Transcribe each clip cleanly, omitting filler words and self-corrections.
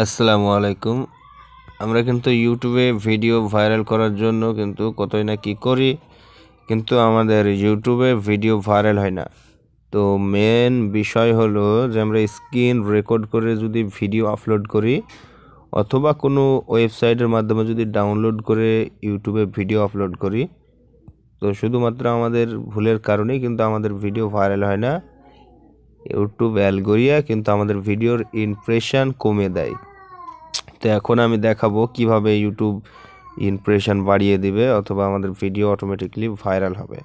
আসসালামু আলাইকুম। আমরা কিন্তু ইউটিউবে ভিডিও ভাইরাল করার জন্য কিন্তু কতই না কি করি, কিন্তু আমাদের ইউটিউবে ভিডিও ভাইরাল হয় না। তো মেন বিষয় হলো যে আমরা স্ক্রিন রেকর্ড করে যদি ভিডিও আপলোড করি অথবা কোনো ওয়েবসাইটের মাধ্যমে যদি ডাউনলোড করে ইউটিউবে ভিডিও আপলোড করি, তো শুধুমাত্র আমাদের ভুলের কারণেই কিন্তু আমাদের ভিডিও ভাইরাল হয় না। ইউটিউব অ্যালগোরিয়া কিন্তু আমাদের ভিডিওর ইমপ্রেশন কমে দেয়। তো এখন আমি দেখাবো কিভাবে ইউটিউব ইমপ্রেশন বাড়িয়ে দিবে অথবা আমাদের ভিডিও অটোমেটিকলি ভাইরাল হবে।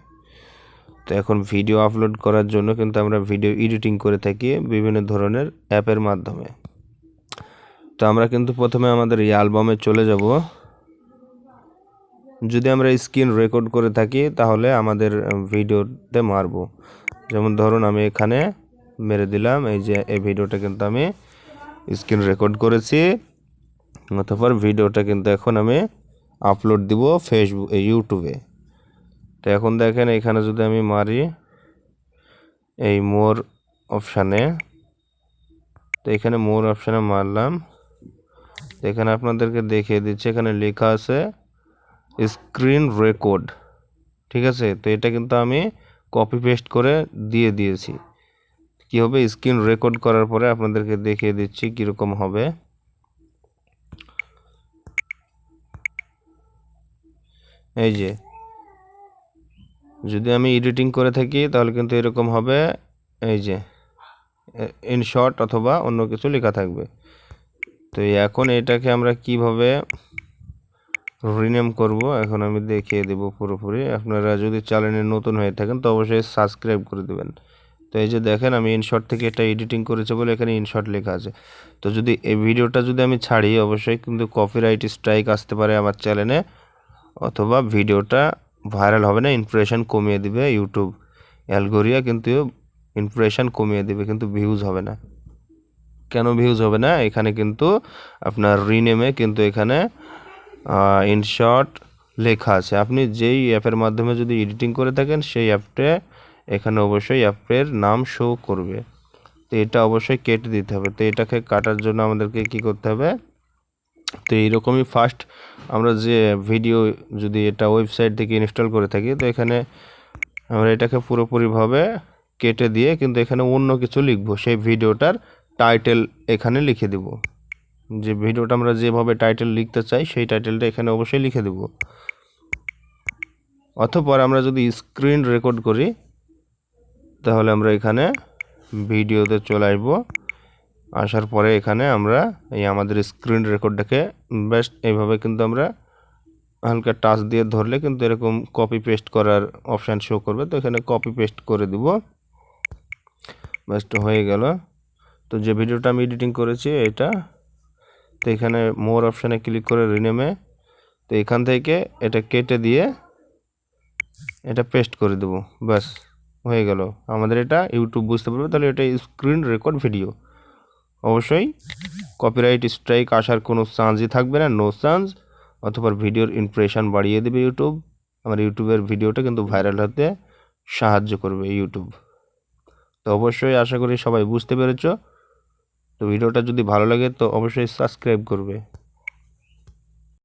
তো এখন ভিডিও আপলোড করার জন্য কিন্তু আমরা ভিডিও এডিটিং করে থাকি বিভিন্ন ধরনের অ্যাপের মাধ্যমে। তো আমরা কিন্তু প্রথমে আমাদের এই অ্যালবামে চলে যাব। যদি আমরা স্ক্রিন রেকর্ড করে থাকি তাহলে আমাদের ভিডিওতে মারবো। যেমন ধরুন আমি এখানে মেরে দিলাম, এই যে এই ভিডিওটা কিন্তু আমি স্ক্রিন রেকর্ড করেছি, অতঃপর ভিডিওটা কিন্তু এখন আমি আপলোড দিব ইউটিউবে। তো এখন দেখেন এখানে যদি আমি মারি এই মোর অপশানে, তো এখানে মোর অপশানে মারলাম, তো এখানে আপনাদেরকে দেখিয়ে দিচ্ছে, এখানে লেখা আছে স্ক্রিন রেকর্ড। ঠিক আছে, তো এটা কিন্তু আমি কপি পেস্ট করে দিয়েছি। কি হবে, স্ক্রিন রেকর্ড করার পরে আপনাদেরকে দেখিয়ে দিচ্ছি কীরকম হবে। এই যে যদি আমি এডিটিং করে থাকি তাহলে কিন্তু এরকম হবে, এই যে ইন শর্ট অথবা অন্য কিছু লেখা থাকবে। তো এখন এটাকে আমরা কিভাবে রিনেম করব এখন আমি দেখিয়ে দেব পুরোপুরি। আপনারা যদি চ্যানেলে নতুন হয়ে থাকেন তো অবশ্যই সাবস্ক্রাইব করে দেবেন। তো এই যে দেখেন আমি ইনশর্ট থেকে এটা এডিটিং করেছি বলে এখানে ইনশর্ট লেখা আছে। তো যদি এই ভিডিওটা যদি আমি ছাড়ি অবশ্যই কিন্তু কপিরাইট স্ট্রাইক আসতে পারে আমার চ্যানেলে, অথবা ভিডিওটা ভাইরাল হবে না, ইমপ্রেশন কমিয়ে দিবে ইউটিউব অ্যালগোরিয়া, কিন্তু ইমপ্রেশন কমিয়ে দিবে কিন্তু ভিউজ হবে না। কেন ভিউজ হবে না? এখানে কিন্তু আপনার রিনেমে কিন্তু এখানে ইনশর্ট লেখা আছে। আপনি যেই অ্যাপের মাধ্যমে যদি এডিটিং করে থাকেন সেই অ্যাপটা এখানে অবশ্যই অ্যাপের নাম শো করবে। তো এটা অবশ্যই কেটে দিতে হবে। তো এটাকে কাটার জন্য আমাদেরকে কি করতে হবে, তো এইরকমই ফার্স্ট আমরা যে ভিডিও যদি এটা ওয়েবসাইট থেকে ইনস্টল করে থাকি, তো এখানে আমরা এটাকে পুরোপুরিভাবে কেটে দিয়ে কিন্তু এখানে অন্য কিছু লিখবো, সেই ভিডিওটার টাইটেল এখানে লিখে দেব। যে ভিডিওটা আমরা যেভাবে টাইটেল লিখতে চাই সেই টাইটেলটা এখানে অবশ্যই লিখে দেব। অতঃপর আমরা যদি স্ক্রিন রেকর্ড করি তাহলে আমরা এখানে ভিডিওতে চলে আসব। আসার পরে এখানে আমরা এই আমাদের স্ক্রিন রেকর্ডটাকে বেস্ট এইভাবে কিন্তু আমরা হালকা টাচ দিয়ে ধরলে কিন্তু এরকম কপি পেস্ট করার অপশান শো করবে। তো এখানে কপি পেস্ট করে দিব, বেস্ট হয়ে গেল। তো যে ভিডিওটা আমি এডিটিং করেছি এটা, তো এখানে মোর অপশানে ক্লিক করে রিনেমে, তো এখান থেকে এটা কেটে দিয়ে এটা পেস্ট করে দেব, ব্যাস হয়ে গেল। আমাদের এটা ইউটিউব বুঝতে পারবে তাহলে এটা স্ক্রিন রেকর্ড ভিডিও। অবশ্যই কপিরাইট স্ট্রাইক আসার কোনো চান্সই থাকবে না, নো চান্স। অথবা ভিডিওর ইমপ্রেশন বাড়িয়ে দেবে ইউটিউব, আমার ইউটিউবের ভিডিওটা কিন্তু ভাইরাল হতে সাহায্য করবে ইউটিউব। তো অবশ্যই আশা করি সবাই বুঝতে পেরেছ। তো ভিডিওটা যদি ভালো লাগে তো অবশ্যই সাবস্ক্রাইব করবে।